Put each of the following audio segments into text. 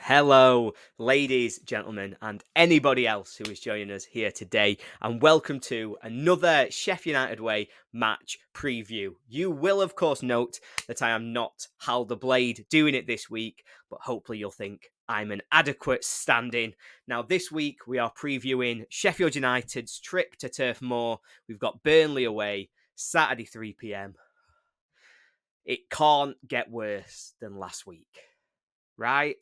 Hello, ladies, gentlemen, and anybody else who is joining us here today, and welcome to another Sheff United Way match preview. You will, of course, note that I am not 𝗍𝗶𝗶𝗏 doing it this week, but hopefully you'll think I'm an adequate stand-in. Now, this week we are previewing Sheffield United's trip to Turf Moor. We've got Burnley away, Saturday 3 p.m. It can't get worse than last week, right?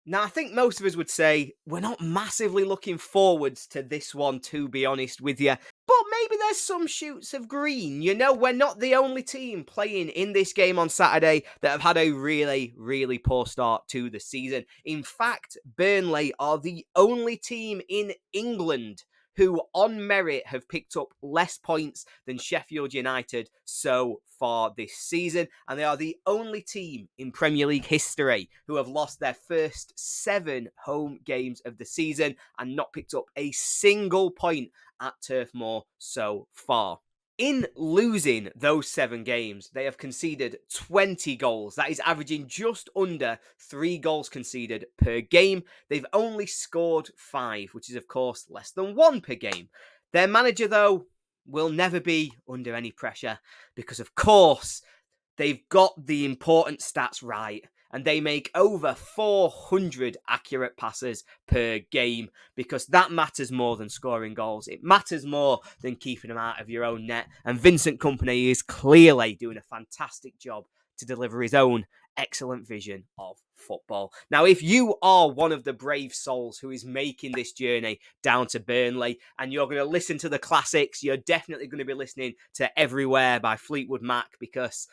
Now, I think most of us would say we're not massively looking forwards to this one, to be honest with you. But maybe there's some shoots of green. You know, we're not the only team playing in this game on Saturday that have had a really, really poor start to the season. In fact, Burnley are the only team in England who, on merit, have picked up less points than Sheffield United so far this season. And they are the only team in Premier League history who have lost their first 7 home games of the season and not picked up a single point at Turf Moor so far. In losing those 7 games, they have conceded 20 goals. That is averaging just under 3 goals conceded per game. They've only scored 5, which is, of course, less than 1 per game. Their manager, though, will never be under any pressure because, of course, they've got the important stats right. And they make over 400 accurate passes per game because that matters more than scoring goals. It matters more than keeping them out of your own net. And Vincent Kompany is clearly doing a fantastic job to deliver his own excellent vision of football. Now, if you are one of the brave souls who is making this journey down to Burnley and you're going to listen to the classics, you're definitely going to be listening to Everywhere by Fleetwood Mac because,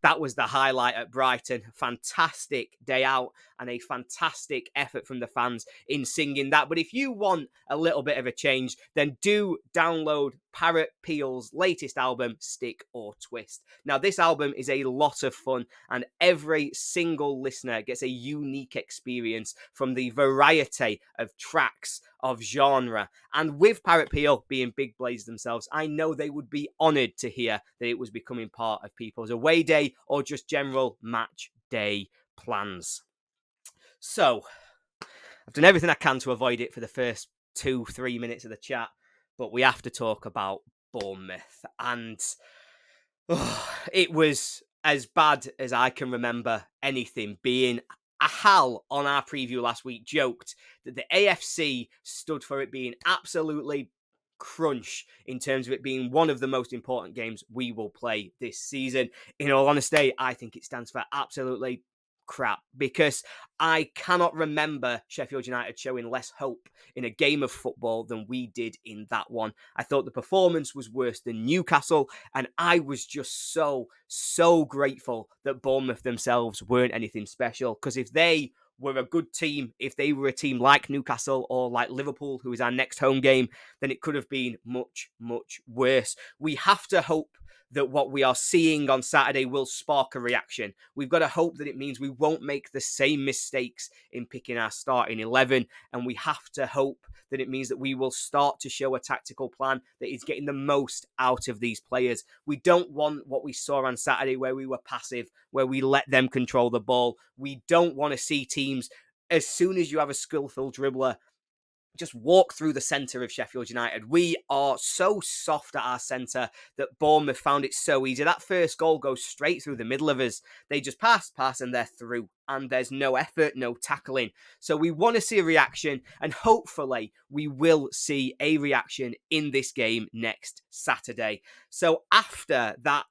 that was the highlight at Brighton. Fantastic day out and a fantastic effort from the fans in singing that. But if you want a little bit of a change, then do download 𝗵𝗵𝗄𝗃's latest album, Stick or Twist. Now, this album is a lot of fun and every single listener gets a unique experience from the variety of tracks, of genre. And with 𝗵𝗵𝗄𝗃 being big blazes themselves, I know they would be honoured to hear that it was becoming part of people's away day or just general match day plans. So, I've done everything I can to avoid it for the first 2-3 minutes of the chat, but we have to talk about Bournemouth. And it was as bad as I can remember anything being. Hal on our preview last week joked that the AFC stood for it being absolutely crunch in terms of it being one of the most important games we will play this season. In all honesty, I think it stands for absolutely crap because I cannot remember Sheffield United showing less hope in a game of football than we did in that one. I thought the performance was worse than Newcastle, and I was just so grateful that Bournemouth themselves weren't anything special, because if they were a good team, if they were a team like Newcastle or like Liverpool, who is our next home game, then it could have been much worse. We have to hope that what we are seeing on Saturday will spark a reaction. We've got to hope that it means we won't make the same mistakes in picking our starting 11, and we have to hope that it means that we will start to show a tactical plan that is getting the most out of these players. We don't want what we saw on Saturday where we were passive, where we let them control the ball. We don't want to see teams, as soon as you have a skillful dribbler, just walk through the centre of Sheffield United. We are so soft at our centre that Bournemouth found it so easy. That first goal goes straight through the middle of us. They just pass, and they're through. And there's no effort, no tackling. So we want to see a reaction, and hopefully we will see a reaction in this game next Saturday. So after that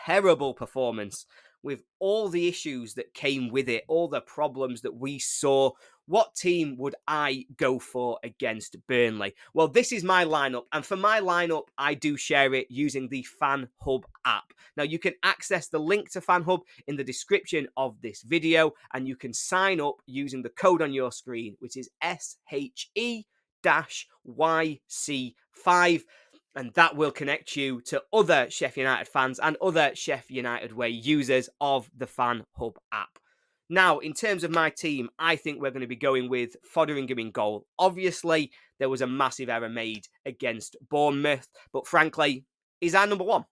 terrible performance, with all the issues that came with it, all the problems that we saw, what team would I go for against Burnley? Well, this is my lineup, and for my lineup, I do share it using the FanHub app. Now, you can access the link to FanHub in the description of this video, and you can sign up using the code on your screen, which is SHE-YC5. And that will connect you to other Sheff United fans and other Sheff United Way users of the FanHub app. Now, in terms of my team, I think we're going to be going with Fotheringham in goal. Obviously, there was a massive error made against Bournemouth, but frankly, he's our number one.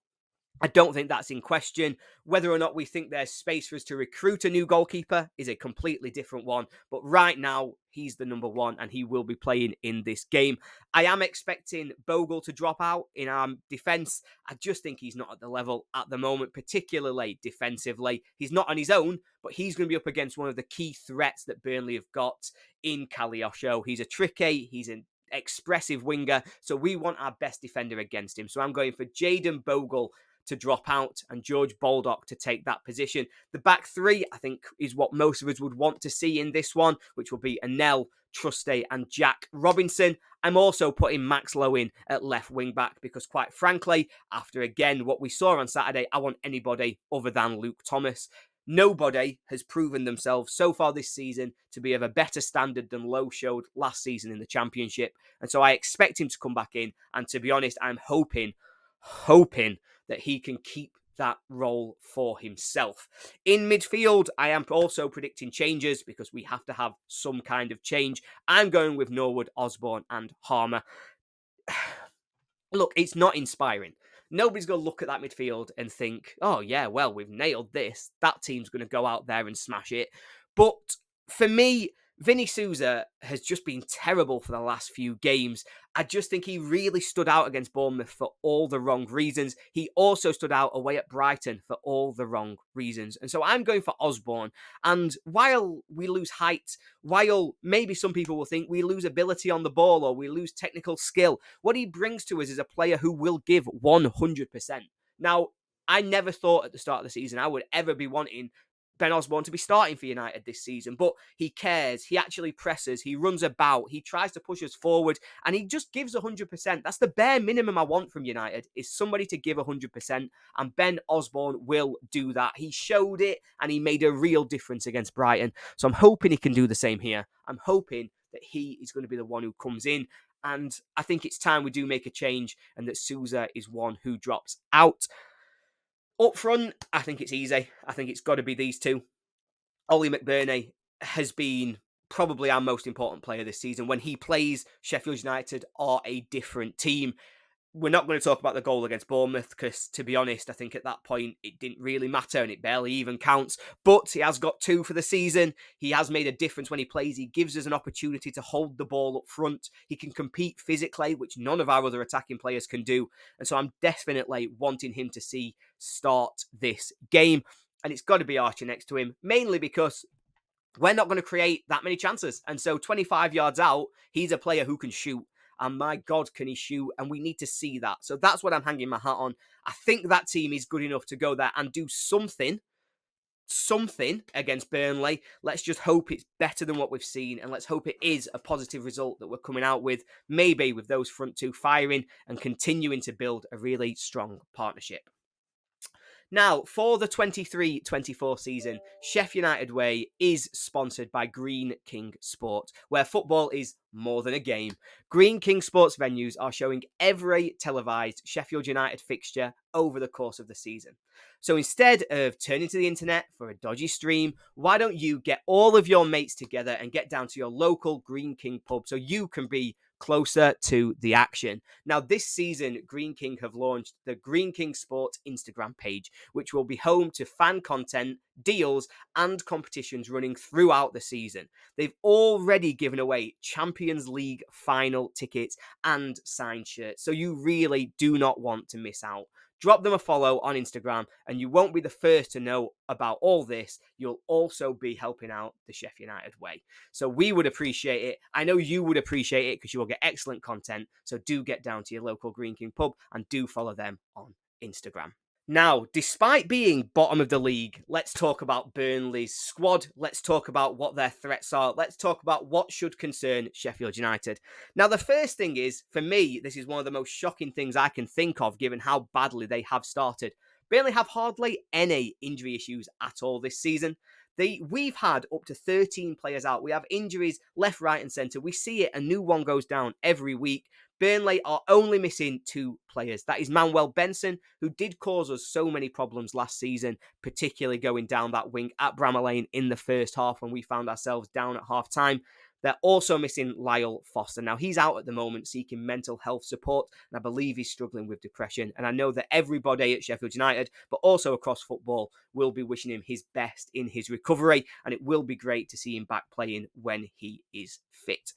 I don't think that's in question. Whether or not we think there's space for us to recruit a new goalkeeper is a completely different one. But right now, he's the number one and he will be playing in this game. I am expecting Bogle to drop out in our defence. I just think he's not at the level at the moment, particularly defensively. He's not on his own, but he's going to be up against one of the key threats that Burnley have got in 𝗂𝗂𝗂𝗂. He's a tricky, he's an expressive winger, so we want our best defender against him. So I'm going for Jayden Bogle to drop out and George Baldock to take that position. The back three, I think, is what most of us would want to see in this one, which will be Anel, Trusty and Jack Robinson. I'm also putting Max Lowe in at left wing back because, quite frankly, after again what we saw on Saturday, I want anybody other than Luke Thomas. Nobody has proven themselves so far this season to be of a better standard than Lowe showed last season in the Championship. And so I expect him to come back in. And to be honest, I'm hoping that he can keep that role for himself. In midfield, I am also predicting changes because we have to have some kind of change. I'm going with Norwood, Osborne and Harmer. Look, it's not inspiring. Nobody's going to look at that midfield and think, oh yeah, well, we've nailed this. That team's going to go out there and smash it. But for me, Vinny Souza has just been terrible for the last few games. I just think he really stood out against Bournemouth for all the wrong reasons. He also stood out away at Brighton for all the wrong reasons. And so I'm going for Osborne. And while we lose height, while maybe some people will think we lose ability on the ball or we lose technical skill, what he brings to us is a player who will give 100%. Now, I never thought at the start of the season I would ever be wanting Ben Osborne to be starting for United this season, but he cares, he actually presses, he runs about, he tries to push us forward, and he just gives 100%. That's the bare minimum I want from United, is somebody to give 100%, and Ben Osborne will do that. He showed it, and he made a real difference against Brighton, so I'm hoping he can do the same here. I'm hoping that he is going to be the one who comes in, and I think it's time we do make a change, and that Souza is one who drops out. Up front, I think it's easy. I think it's got to be these two. Oli McBurney has been probably our most important player this season. When he plays, Sheffield United are a different team. We're not going to talk about the goal against Bournemouth because, to be honest, I think at that point it didn't really matter and it barely even counts. But he has got 2 for the season. He has made a difference when he plays. He gives us an opportunity to hold the ball up front. He can compete physically, which none of our other attacking players can do. And so I'm definitely wanting him to see start this game. And it's got to be Archer next to him, mainly because we're not going to create that many chances. And so 25 yards out, he's a player who can shoot. And my God, can he shoot? And we need to see that. So that's what I'm hanging my hat on. I think that team is good enough to go there and do something against Burnley. Let's just hope it's better than what we've seen. And let's hope it is a positive result that we're coming out with. Maybe with those front two firing and continuing to build a really strong partnership. Now, for the 23-24 season, Sheff United Way is sponsored by Greene King Sport, where football is more than a game. Greene King Sports venues are showing every televised Sheffield United fixture over the course of the season. So instead of turning to the internet for a dodgy stream, why don't you get all of your mates together and get down to your local Greene King pub so you can be closer to the action. Now, this season, Greene King have launched the Greene King Sports Instagram page, which will be home to fan content, deals, and competitions running throughout the season. They've already given away Champions League final tickets and signed shirts, so you really do not want to miss out. Drop them a follow on Instagram, and you won't be the first to know about all this. You'll also be helping out the Sheff United Way. So we would appreciate it. I know you would appreciate it because you will get excellent content. So do get down to your local Greene King pub and do follow them on Instagram. Now, despite being bottom of the league, let's talk about Burnley's squad. Let's talk about what their threats are. Let's talk about what should concern Sheffield United. Now, the first thing is, for me, this is one of the most shocking things I can think of, given how badly they have started. Burnley have hardly any injury issues at all this season. We've had up to 13 players out. We have injuries left, right and centre. We see it. A new one goes down every week. Burnley are only missing 2 players. That is Manuel Benson, who did cause us so many problems last season, particularly going down that wing at Bramall Lane in the first half when we found ourselves down at half-time. They're also missing Lyle Foster. Now, he's out at the moment seeking mental health support, and I believe he's struggling with depression. And I know that everybody at Sheffield United, but also across football, will be wishing him his best in his recovery, and it will be great to see him back playing when he is fit.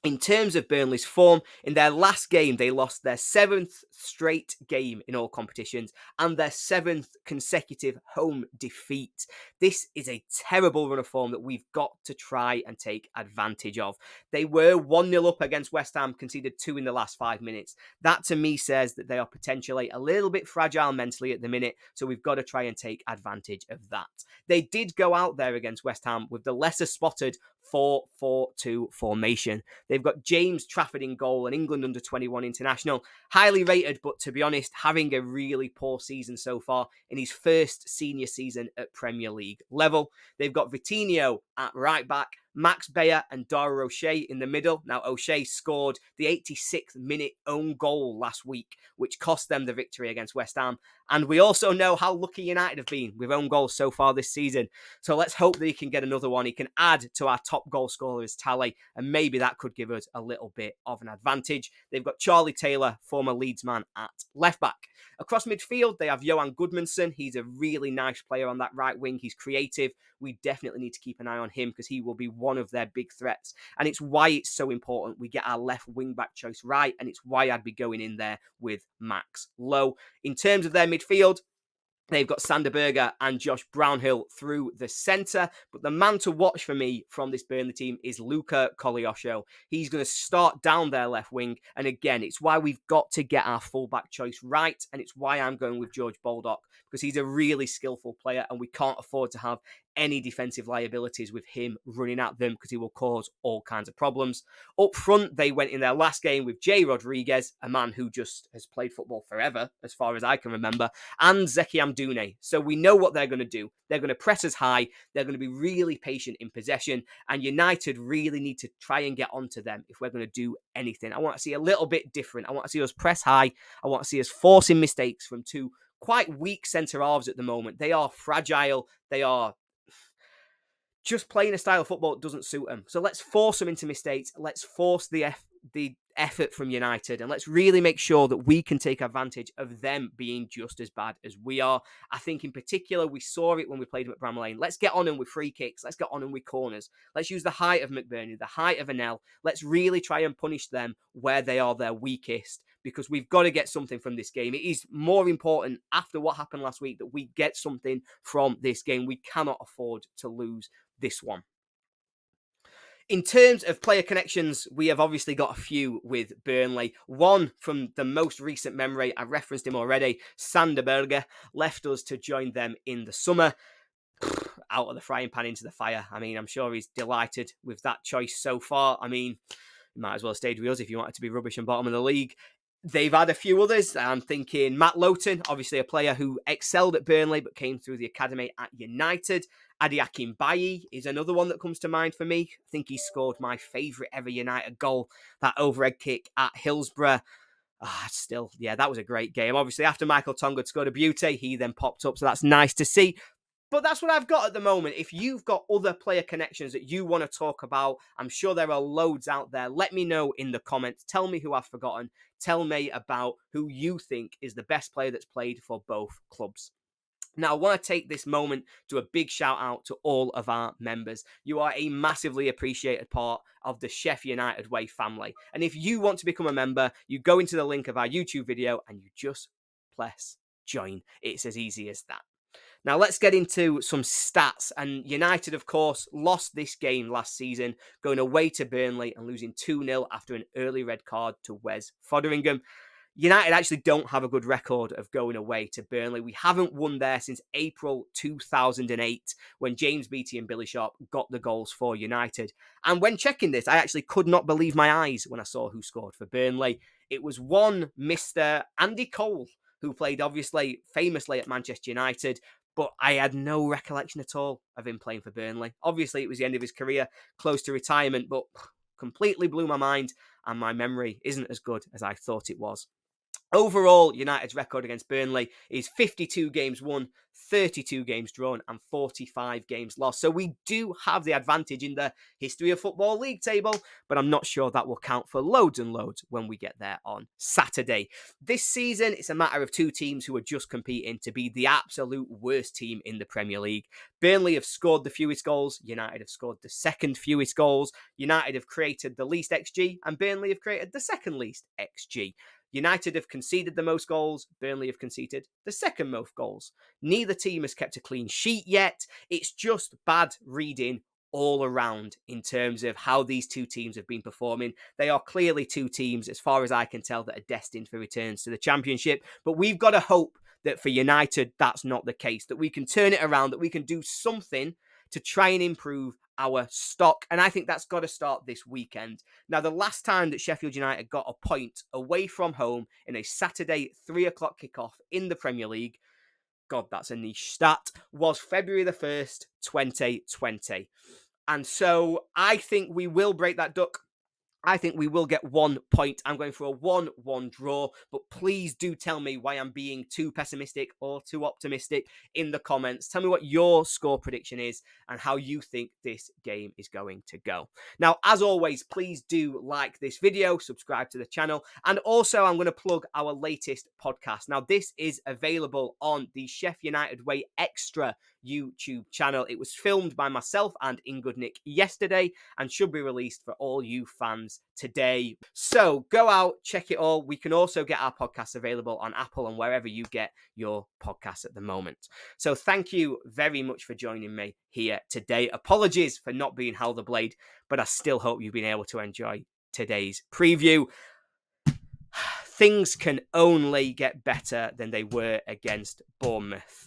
In terms of Burnley's form, in their last game, they lost their 7th straight game in all competitions and their 7th consecutive home defeat. This is a terrible run of form that we've got to try and take advantage of. They were 1-0 up against West Ham, conceded 2 in the last 5 minutes. That to me says that they are potentially a little bit fragile mentally at the minute, so we've got to try and take advantage of that. They did go out there against West Ham with the lesser spotted 4-4-2 formation. They've got James Trafford in goal, an England under-21 international. Highly rated, but to be honest, having a really poor season so far in his first senior season at Premier League level. They've got Vitinho at right back, Max Bayer and Dara O'Shea in the middle. Now, O'Shea scored the 86th minute own goal last week, which cost them the victory against West Ham. And we also know how lucky United have been with own goals so far this season. So let's hope that he can get another one. He can add to our top goal scorers tally, and maybe that could give us a little bit of an advantage. They've got Charlie Taylor, former Leeds man, at left back. Across midfield, they have Johan Gudmundsson. He's a really nice player on that right wing. He's creative. We definitely need to keep an eye on him because he will be one of their big threats. And it's why it's so important we get our left wing back choice right, and it's why I'd be going in there with Max Lowe. In terms of their midfield, they've got Sander Berge and Josh Brownhill through the centre. But the man to watch for me from this Burnley team is Luca Koleosho. He's going to start down their left wing. And again, it's why we've got to get our fullback choice right. And it's why I'm going with George Baldock, because he's a really skillful player and we can't afford to have any defensive liabilities with him running at them because he will cause all kinds of problems. Up front, they went in their last game with Jay Rodriguez, a man who just has played football forever, as far as I can remember, and Zeki Amdoune. So we know what they're going to do. They're going to press us high. They're going to be really patient in possession, and United really need to try and get onto them if we're going to do anything. I want to see a little bit different. I want to see us press high. I want to see us forcing mistakes from 2 quite weak centre-halves at the moment. They are fragile. They are just playing a style of football that doesn't suit them. So let's force them into mistakes. Let's force the effort from United, and let's really make sure that we can take advantage of them being just as bad as we are. I think in particular, we saw it when we played them at Bramall Lane. Let's get on them with free kicks. Let's get on them with corners. Let's use the height of McBurney, the height of Anel. Let's really try and punish them where they are their weakest, because we've got to get something from this game. It is more important after what happened last week that we get something from this game. We cannot afford to lose this one. In terms of player connections, we have obviously got a few with Burnley. One from the most recent memory, I referenced him already, Sander Berge, left us to join them in the summer. Out of the frying pan into the fire. I mean, I'm sure he's delighted with that choice so far. I mean, you might as well have stayed with us if you wanted to be rubbish and bottom of the league. They've had a few others. I'm thinking Matt Lowton, obviously a player who excelled at Burnley but came through the academy at United. Adi Akinbayi is another one that comes to mind for me. I think he scored my favourite ever United goal, that overhead kick at Hillsborough. That was a great game. Obviously, after Michael Tonga had scored a beauty, he then popped up, so that's nice to see. But that's what I've got at the moment. If you've got other player connections that you want to talk about, I'm sure there are loads out there. Let me know in the comments. Tell me who I've forgotten. Tell me about who you think is the best player that's played for both clubs. Now, I want to take this moment to a big shout out to all of our members. You are a massively appreciated part of the Sheff United Way family. And if you want to become a member, you go into the link of our YouTube video and you just press join. It's as easy as that. Now, let's get into some stats. And United, of course, lost this game last season, going away to Burnley and losing 2-0 after an early red card to Wes Foderingham. United actually don't have a good record of going away to Burnley. We haven't won there since April 2008 when James Beattie and Billy Sharp got the goals for United. And when checking this, I actually could not believe my eyes when I saw who scored for Burnley. It was one Mr. Andy Cole, who played obviously famously at Manchester United, but I had no recollection at all of him playing for Burnley. Obviously, it was the end of his career, close to retirement, but completely blew my mind, and my memory isn't as good as I thought it was. Overall, United's record against Burnley is 52 games won, 32 games drawn, and 45 games lost. So we do have the advantage in the history of football league table, but I'm not sure that will count for loads and loads when we get there on Saturday. This season, it's a matter of two teams who are just competing to be the absolute worst team in the Premier League. Burnley have scored the fewest goals, United have scored the second fewest goals, United have created the least XG, and Burnley have created the second least XG. United have conceded the most goals, Burnley have conceded the second most goals. Neither team has kept a clean sheet yet. It's just bad reading all around in terms of how these two teams have been performing. They are clearly two teams, as far as I can tell, that are destined for returns to the Championship. But we've got to hope that for United, that's not the case, that we can turn it around, that we can do something to try and improve our stock. And I think that's got to start this weekend. Now, the last time that Sheffield United got a point away from home in a Saturday 3 o'clock kickoff in the Premier League, God, that's a niche stat, was February the 1st, 2020. And so I think we will break that duck. I think we will get 1 point. I'm going for a 1-1 draw, but please do tell me why I'm being too pessimistic or too optimistic in the comments. Tell me what your score prediction is and how you think this game is going to go. Now, as always, please do like this video, subscribe to the channel, and also I'm going to plug our latest podcast. Now, this is available on the Sheff United Way Extra YouTube channel. It was filmed by myself and 𝗜ļi𝗱𝗀𝗃 yesterday and should be released for all you fans today. So go out, check it all. We can also get our podcasts available on Apple and wherever you get your podcasts at the moment. So thank you very much for joining me here today. Apologies for not being 𝗲𝗷𝗶𝗲𝗃, but I still hope you've been able to enjoy today's preview. Things can only get better than they were against Bournemouth.